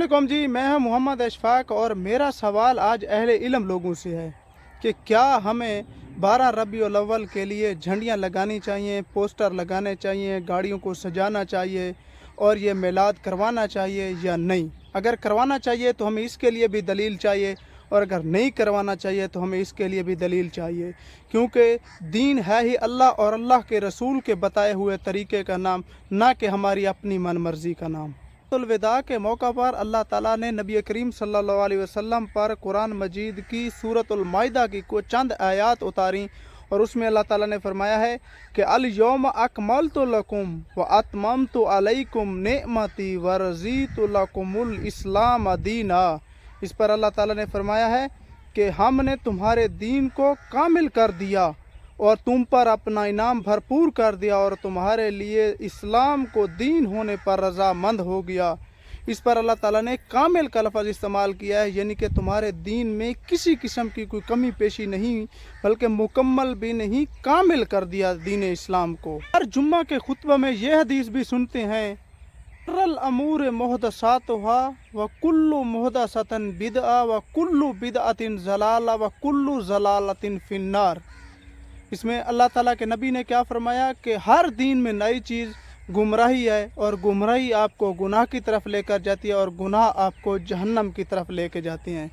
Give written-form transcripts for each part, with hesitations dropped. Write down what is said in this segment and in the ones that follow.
अस्सलामुअलैकुम जी, मैं हूं मोहम्मद अशफाक और मेरा सवाल आज अहले इल्म लोगों से है कि क्या हमें 12 रबीउल अव्वल के लिए झंडियां लगानी चाहिए, पोस्टर लगाने चाहिए, गाड़ियों को सजाना चाहिए और ये मिलाद करवाना चाहिए या नहीं। अगर करवाना चाहिए तो हमें इसके लिए भी दलील चाहिए और अगर नहीं करवाना चाहिए तो हमें इसके लिए भी दलील चाहिए, क्योंकि दीन है ही अल्लाह और अल्लाह के रसूल के बताए हुए तरीके का नाम, ना कि हमारी अपनी मन मर्जी का नाम। विदा के मौका पर अल्लाह ताला ने नबी करीम सल्लल्लाहु अलैहि वसल्लम पर कुरान मजीद की सूरतुल माइदा की कुछ चंद आयात उतारी और उसमें अल्लाह ताला ने फरमाया है कि अल यौम अकमलतु लकुम व अतममतु अलैकुम नेमती व रज़ीतु लकुमुल इस्लाम दीना। इस पर अल्लाह ताला ने फरमाया है कि हमने तुम्हारे दीन को कामिल कर दिया और तुम पर अपना इनाम भरपूर कर दिया और तुम्हारे लिए इस्लाम को दीन होने पर रज़ामंद हो गया। इस पर अल्लाह ताला ने कामिल का लफ्ज़ इस्तेमाल किया है, यानी कि तुम्हारे दीन में किसी किस्म की कोई कमी पेशी नहीं बल्कि मुकम्मल भी नहीं, कामिल कर दिया दीन इस्लाम को। हर जुम्मा के खुतबा में यह हदीस भी सुनते हैं, रल अमूर मुहदसातुहा व कुल्लु मुहदसतन बिदअ व कुल्लु बिदअतिन ज़लाला व कुल्लु ज़लालतिन फिन्नार। इसमें अल्लाह ताला के नबी ने क्या फरमाया कि हर दीन में नई चीज़ गुमराही है और गुमराही आपको गुनाह की तरफ लेकर जाती है और गुनाह आपको जहन्नम की तरफ लेके जाते हैं।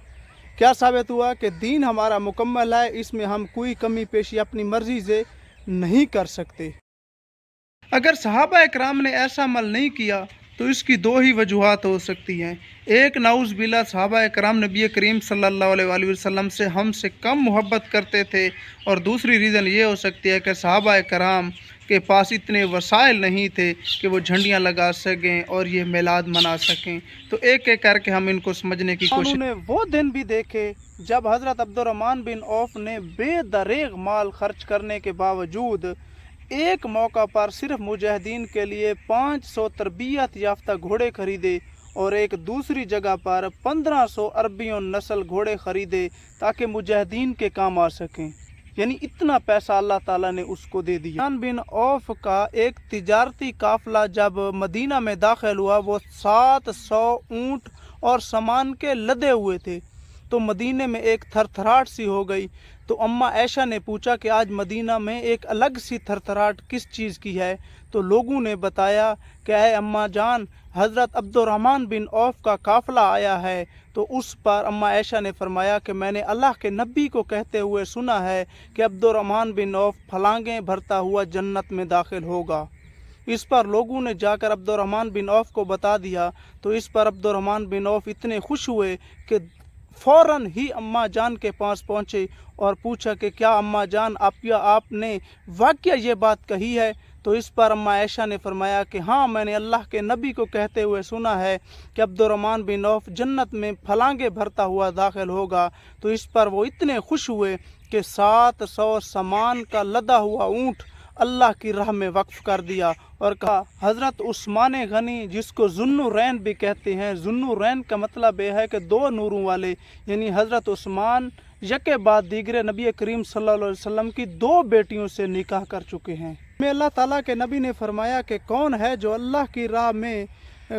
क्या साबित हुआ कि दीन हमारा मुकम्मल है, इसमें हम कोई कमी पेशी अपनी मर्ज़ी से नहीं कर सकते। अगर सहाबा इकराम ने ऐसा अमल नहीं किया तो इसकी दो ही वजूहात हो सकती हैं। एक, नाउज़ बिल्ला सहाबा इकराम नबी करीम सल्लल्लाहु अलैहि वसल्लम से हमसे कम मोहब्बत करते थे, और दूसरी रीज़न ये हो सकती है कि सहाबा इकराम के पास इतने वसाइल नहीं थे कि वो झंडियाँ लगा सकें और ये मिलाद मना सकें। तो एक एक करके हम इनको समझने की कोशिश। उन्होंने वो दिन भी देखे जब हज़रत अब्दुर्रहमान बिन औफ ने बेदरेग माल खर्च करने के बावजूद एक मौका पर सिर्फ मुजाहिदीन के लिए 500 तरबियत याफ्ता घोड़े खरीदे और एक दूसरी जगह पर 1500 अरबियों नस्ल घोड़े खरीदे ताकि मुजाहिदीन के काम आ सकें। यानी इतना पैसा अल्लाह ताला ने उसको दे दिया। बिन औफ का एक तिजारती काफिला जब मदीना में दाखिल हुआ, वो 700 ऊँट और सामान के लदे हुए थे। तो मदीने में एक थरथराहट सी हो गई। तो अम्मा ऐशा ने पूछा कि आज मदीना में एक अलग सी थरथराहट किस चीज़ की है। तो लोगों ने बताया कि है अम्मा जान, हज़रत अब्दुर्रहमान बिन औफ का काफ़िला आया है। तो उस पर अम्मा ऐशा ने फरमाया कि मैंने अल्लाह के नबी को कहते हुए सुना है कि अब्दुर्रहमान बिन औफ फलांगें भरता हुआ जन्नत में दाखिल होगा। इस पर लोगों ने जाकर अब्दुर्रहमान बिन औफ को बता दिया। तो इस पर अब्दुर्रहमान बिन औफ इतने खुश हुए कि फ़ौरन ही अम्मा जान के पास पहुँचे और पूछा कि क्या अम्मा जान आपने वाकया ये बात कही है। तो इस पर अम्मा ऐशा ने फरमाया कि हाँ, मैंने अल्लाह के नबी को कहते हुए सुना है कि अब्दुर्रहमान बिन औफ जन्नत में फलांगे भरता हुआ दाखिल होगा। तो इस पर वो इतने खुश हुए कि 700 सामान का लदा हुआ ऊँट अल्लाह की राह में वक्फ कर दिया और कहा, हज़रत उस्मान गनी, जिसको ज़ुन्नुरैन भी कहते हैं, ज़ुन्नुरैन का मतलब यह है कि दो नूरों वाले, यानी हज़रत उस्मान यके बाद दीगरे नबी करीम सल्लल्लाहु अलैहि वसल्लम की दो बेटियों से निकाह कर चुके हैं। में अल्लाह ताला के नबी ने फरमाया कि कौन है जो अल्लाह की राह में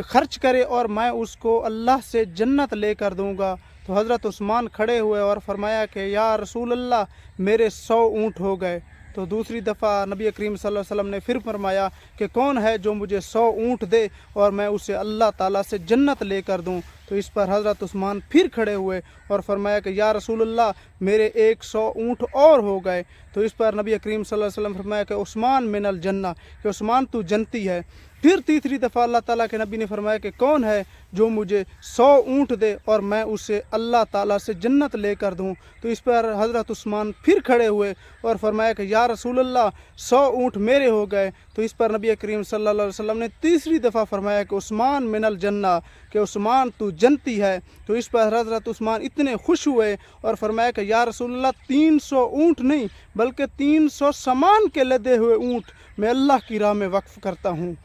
खर्च करे और मैं उसको अल्लाह से जन्नत लेकर दूँगा। तो हज़रत उस्मान खड़े हुए और फरमाया कि या रसूल अल्लाह, मेरे 100 ऊँट हो गए। तो दूसरी दफ़ा नबी करीम सल्लल्लाहु अलैहि वसल्लम ने फिर फरमाया कि कौन है जो मुझे 100 ऊँट दे और मैं उसे अल्लाह ताला से जन्नत लेकर दूँ। तो इस पर हज़रत उस्मान फिर खड़े हुए और फरमाया कि या रसूल अल्लाह, मेरे 100 ऊँट और हो गए। तो इस पर नबी करीम सल्लल्लाहु अलैहि वसल्लम फरमाया कि उस्मान मिनल जन्ना, कि उस्मान तू जन्नती है। फिर तीसरी दफ़ा अल्लाह ताला के नबी ने फरमाया कि कौन है जो मुझे 100 ऊँट दे और मैं उसे अल्लाह ताला से जन्नत लेकर दूँ। तो इस पर हज़रत उस्मान फिर खड़े हुए और फरमाया कि या रसूल अल्लाह, 100 ऊँट मेरे हो गए। तो इस पर नबी करीम सल्लल्लाहु अलैहि वसल्लम ने तीसरी दफ़ा फरमाया कि उस्मान मिनल जन्ना, कि उस्मान तू जन्नती है। तो इस पर हज़रत उस्मान इतने खुश हुए और फरमाया कि या रसूल अल्लाह, 300 ऊँट नहीं बल्कि 300 सामान के लदे हुए ऊँट मैं अल्लाह की राह में वक्फ करता हूँ।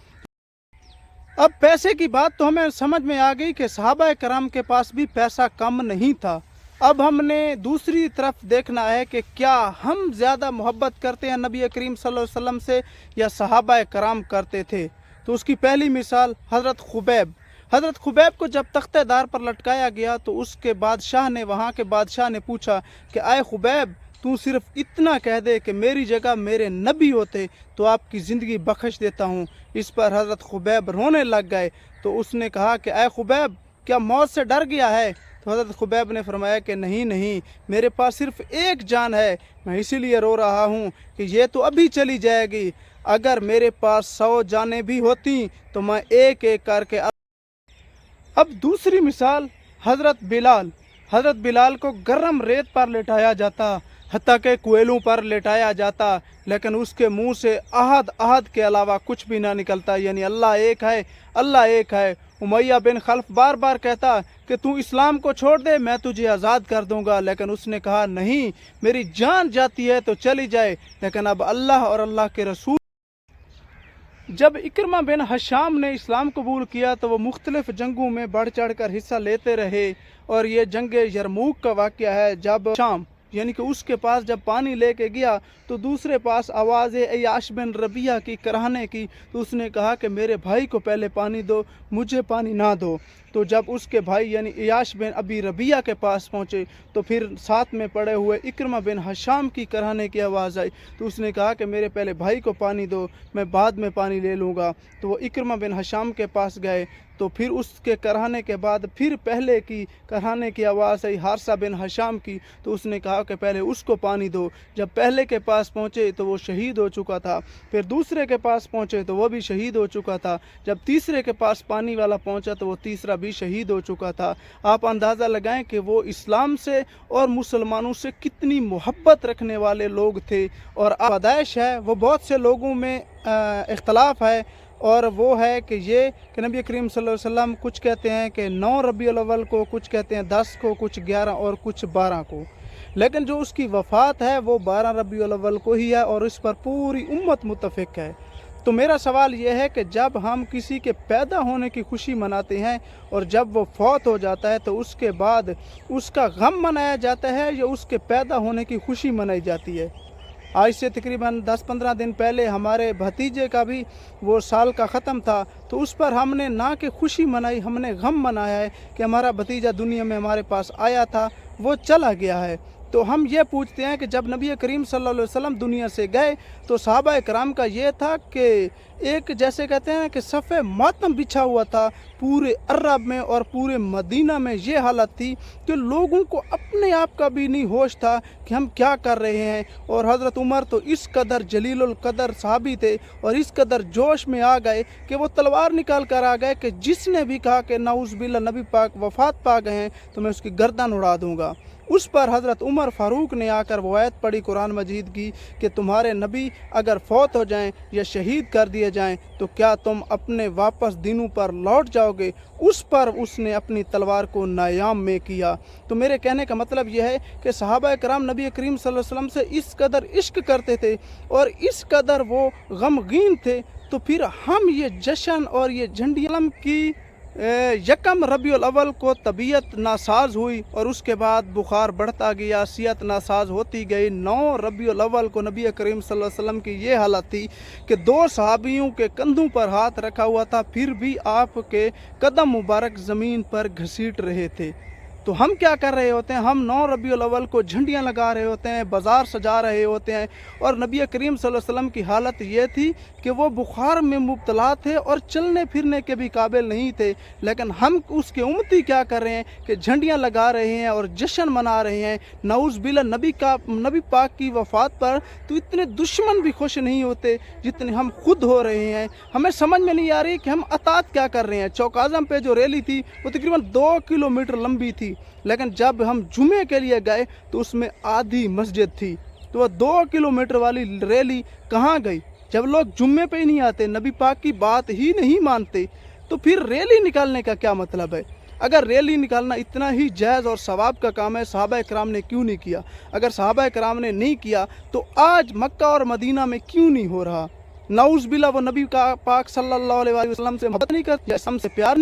अब पैसे की बात तो हमें समझ में आ गई कि सहाबा कराम के पास भी पैसा कम नहीं था। अब हमने दूसरी तरफ देखना है कि क्या हम ज़्यादा मोहब्बत करते हैं नबी करीम सल्लल्लाहु अलैहि वसल्लम से या सहाबा कराम करते थे। तो उसकी पहली मिसाल हज़रत खुबैब हज़रत खुबैब को जब तख्तेदार पर लटकाया गया तो उसके बादशाह ने, वहाँ के बादशाह ने पूछा कि आए खुबैब, तू सिर्फ इतना कह दे कि मेरी जगह मेरे नबी होते तो आपकी ज़िंदगी बख्श देता हूँ। इस पर हज़रत खुबैब रोने लग गए। तो उसने कहा कि आए खुबैब, क्या मौत से डर गया है? तो हज़रत खुबैब ने फरमाया कि नहीं नहीं, मेरे पास सिर्फ एक जान है, मैं इसीलिए रो रहा हूँ कि ये तो अभी चली जाएगी। अगर मेरे पास 100 जानें भी होती तो मैं एक एक करके। अब दूसरी मिसाल, हज़रत बिलाल को गर्म रेत पर लेटाया जाता, हत्ता के कोयलों पर लेटाया जाता, लेकिन उसके मुंह से अहद के अलावा कुछ भी ना निकलता, यानी अल्लाह एक है, अल्लाह एक है। उमैया बिन खल्फ बार बार कहता कि तू इस्लाम को छोड़ दे, मैं तुझे आज़ाद कर दूंगा, लेकिन उसने कहा नहीं, मेरी जान जाती है तो चली जाए, लेकिन अब अल्लाह और अल्लाह के रसूल। जब इक्रमा बिन हशाम ने इस्लाम कबूल किया तो वो मुख्तलिफ जंगों में बढ़ चढ़ कर हिस्सा लेते रहे, और ये जंग यरमूक का वाक़या है। जब शाम यानी कि उसके पास जब पानी लेके गया तो दूसरे पास आवाज़ अय्याश बिन रबिया की कराहने की, तो उसने कहा कि मेरे भाई को पहले पानी दो, मुझे पानी ना दो। तो जब उसके भाई यानी अय्याश बिन अबी रबिया के पास पहुँचे तो फिर साथ में पड़े हुए इक्रमा बिन हशाम की कराहने की आवाज़ आई, तो उसने कहा कि मेरे पहले भाई को पानी दो, मैं बाद में पानी ले लूँगा। तो वो इक्रमा बिन हशाम के पास गए, तो फिर उसके कराहने के बाद फिर पहले की कराहने की आवाज़ आई हारसा बिन हशाम की, तो उसने कहा कि पहले उसको पानी दो। जब पहले के पास पहुँचे तो वो शहीद हो चुका था, फिर दूसरे के पास पहुँचे तो वो भी शहीद हो चुका था, जब तीसरे के पास पानी वाला पहुँचा तो वो तीसरा भी शहीद हो चुका था। आप अंदाज़ा लगाएं कि वो इस्लाम से और मुसलमानों से कितनी मोहब्बत रखने वाले लोग थे। और पैदाइश है वो बहुत से लोगों में इख्तलाफ है, और वो है कि ये कि नबी करीम सल्लल्लाहु अलैहि वसल्लम कुछ कहते हैं कि 9 रबीउल अव्वल को, कुछ कहते हैं 10 को, कुछ 11 और कुछ 12 को, लेकिन जो उसकी वफ़ात है वो 12 रबीउल अव्वल को ही है, और इस पर पूरी उम्मत मुत्तफ़िक है। तो मेरा सवाल ये है कि जब हम किसी के पैदा होने की खुशी मनाते हैं और जब वो फौत हो जाता है तो उसके बाद उसका गम मनाया जाता है या उसके पैदा होने की खुशी मनाई जाती है? आज से तकरीबन 10-15 दिन पहले हमारे भतीजे का भी वो साल का ख़त्म था, तो उस पर हमने ना कि खुशी मनाई, हमने गम मनाया है कि हमारा भतीजा दुनिया में हमारे पास आया था, वो चला गया है। तो हम ये पूछते हैं कि जब नबी करीम सल्लल्लाहु अलैहि वसल्लम दुनिया से गए तो सहाबा कराम का ये था कि एक जैसे कहते हैं कि सफ़े मातम बिछा हुआ था पूरे अरब में और पूरे मदीना में। ये हालत थी कि लोगों को अपने आप का भी नहीं होश था कि हम क्या कर रहे हैं। और हज़रत उमर तो इस कदर जलीलुल कदर साहबी थे और इस कदर जोश में आ गए कि वो तलवार निकाल कर आ गए कि जिसने भी कहा कि नाउज़ बिल्लाह नबी पाक वफ़ात पा गए हैं तो मैं उसकी गर्दन उड़ा दूँगा। उस पर हज़रत उमर फ़ारूक ने आकर वो आयत पढ़ी कुरान मजीद की कि तुम्हारे नबी अगर फौत हो जाएं या शहीद कर दिए जाएं तो क्या तुम अपने वापस दिनों पर लौट जाओगे? उस पर उसने अपनी तलवार को नायाम में किया। तो मेरे कहने का मतलब यह है कि सहाबा कराम नबी करीम सल्लल्लाहु अलैहि वसल्लम से इस कदर इश्क करते थे और इस कदर वो गमगीन थे, तो फिर हम ये जश्न और ये झंडियाम की यकम रबीउल अव्वल को तबीयत नासाज हुई और उसके बाद बुखार बढ़ता गया, सियत नासाज होती गई। 9 रबीउल अव्वल को नबी करीम सल्लल्लाहु अलैहि वसल्लम की ये हालत थी कि 2 सहाबियों के कंधों पर हाथ रखा हुआ था, फिर भी आपके कदम मुबारक ज़मीन पर घसीट रहे थे। तो हम क्या कर रहे होते हैं? हम 9 रबीउल अव्वल को झंडियाँ लगा रहे होते हैं, बाज़ार सजा रहे होते हैं, और नबी करीम सल्लल्लाहु अलैहि वसल्लम की हालत ये थी कि वो बुखार में मुब्तला थे और चलने फिरने के भी काबिल नहीं थे। लेकिन हम उसके उम्मती क्या कर रहे हैं कि झंडियाँ लगा रहे हैं और जश्न मना रहे हैं। नाउज़ बिल्लाह नबी पाक की वफ़ात पर तो इतने दुश्मन भी खुश नहीं होते जितने हम खुद हो रहे हैं। हमें समझ में नहीं आ रही कि हम अतात क्या कर रहे हैं। चौक आज़म पे जो रैली थी वो तकरीबन 2 किलोमीटर लंबी थी, लेकिन जब हम जुमे के लिए गए तो उसमें आधी मस्जिद थी। तो वह 2 किलोमीटर वाली रैली कहाँ गई? जब लोग जुम्मे पे ही नहीं आते, नबी पाक की बात ही नहीं मानते, तो फिर रैली निकालने का क्या मतलब है? अगर रैली निकालना इतना ही जायज़ और सवाब का काम है, सहाबा कराम ने क्यों नहीं किया? अगर सहाबा कराम ने नहीं किया तो आज मक्का और मदीना में क्यों नहीं हो रहा? नाउज़ बिल्लाह वो नबी का पाक सल्लल्लाहु अलैहि वसल्लम से मोहब्बत नहीं करते, हमसे प्यार